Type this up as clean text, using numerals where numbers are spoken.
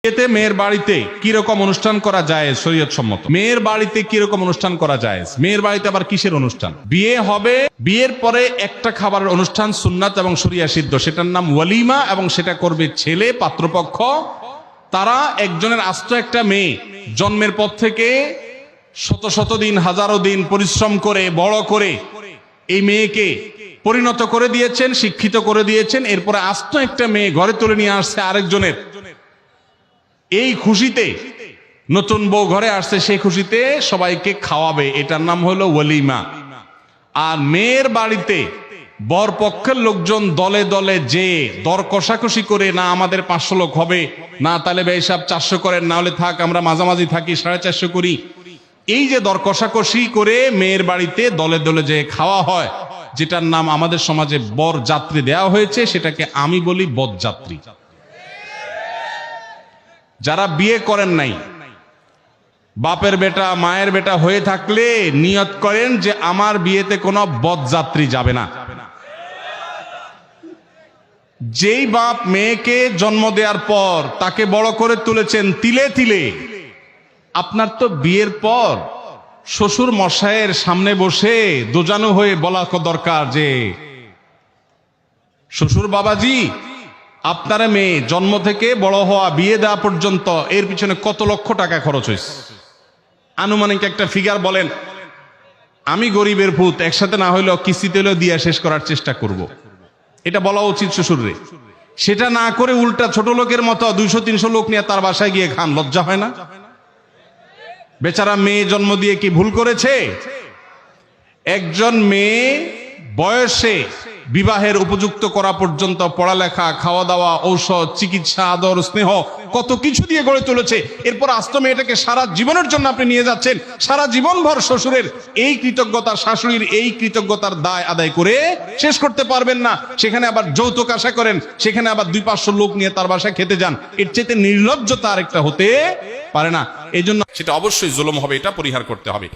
এতে মেয়ের বাড়িতে কিরকম অনুষ্ঠান করা যায় শরীয়ত সম্মত? মেয়ের বাড়িতে কিরকম অনুষ্ঠান করা যায়? মেয়ের বাড়িতে আবার কিসের অনুষ্ঠান? বিয়ে হবে, বিয়ের পরে একটা খাবারের অনুষ্ঠান সুন্নাত এবং শরিয়া সিদ্ধ, সেটার নাম ওয়ালিমা, এবং সেটা করবে ছেলে পাত্রপক্ষ। তারা একজনের আস্ত একটা মেয়ে জন্মের পর থেকে শত শত দিন, হাজারো দিন পরিশ্রম করে বড় করে এই মেয়েকে পরিণত করে দিয়েছেন, শিক্ষিত করে দিয়েছেন। এরপরে আস্ত একটা মেয়ে ঘরে তুলে নিয়ে আসছে আরেকজনের। এই খুশিতে, নতুন বউ ঘরে আসছে, সেই খুশিতে সবাইকে খাওয়াবে, এটার নাম হলো ওয়ালিমা। আর মেয়ের বাড়িতে বর পক্ষের লোকজন দলে দলে যে দর কষাকষি করে, না আমাদের 500 লোক হবে, না তাহলে ভাই সাহেব 400 করেন, না হলে থাক আমরা মাঝামাঝি থাকি 450 করি, এই যে দর কষাকষি করে মেয়ের বাড়িতে দলে দলে যে খাওয়া হয়, যেটার নাম আমাদের সমাজে বর যাত্রী দেওয়া হয়েছে, সেটাকে আমি বলি বরযাত্রী। যারা বিয়ে করেন নাই, বাপের বেটা মায়ের বেটা হয়ে থাকলে নিয়ত করেন যে আমার বিয়েতে কোনো বরযাত্রী যাবে না। যেই বাপ মেয়েকে জন্ম দেওয়ার পর তাকে বড় করে তুলেছেন তিলে তিলে, আপনার তো বিয়ের পর শ্বশুর মশাইয়ের সামনে বসে দোজানো হয়ে বলা দরকার যে শ্বশুর বাবাজি, আপনার মেয়ে জন্ম থেকে বড় হওয়া, বিয়ে দেওয়া পর্যন্ত এর পিছনে কত লক্ষ টাকা খরচ হয়েছে, আনুমানিক একটা ফিগার বলেন। আমি গরিবের ভূত, একসাথে না হইলেও কিস্তিতে হলেও দিয়া শেষ করার চেষ্টা করব, এটা বলা উচিত শ্বশুররে। সেটা না করে উল্টা ছোট লোকের মতো 200-300 লোক নিয়ে তার বাসায় গিয়ে খান, লজ্জা হয় না? বেচারা মেয়ে জন্ম দিয়ে কি ভুল করেছে? একজন মেয়ে বয়সে বিবাহের উপযুক্ত করা পর্যন্ত পড়ালেখা, খাওয়া দাওয়া, ঔষধ, চিকিৎসা, আদর, স্নেহ কত কিছু দিয়ে গড়ে তুলেছে। এরপর আস্ত মেয়েটাকে সারা জীবনের জন্য আপনি নিয়ে যাচ্ছেন, সারা জীবন ভর শ্বশুরের এই কৃতজ্ঞতা, শাশুড়ির এই কৃতজ্ঞতার দায় আদায় করে শেষ করতে পারবেন না। সেখানে আবার যৌতুক আশা করেন, সেখানে আবার 200-500 লোক নিয়ে তার বাসায় খেতে যান। এর চেয়ে নির্লজ্জতা আরেকটা হতে পারে না। এই জন্য সেটা অবশ্যই জুলুম হবে, এটা পরিহার করতে হবে।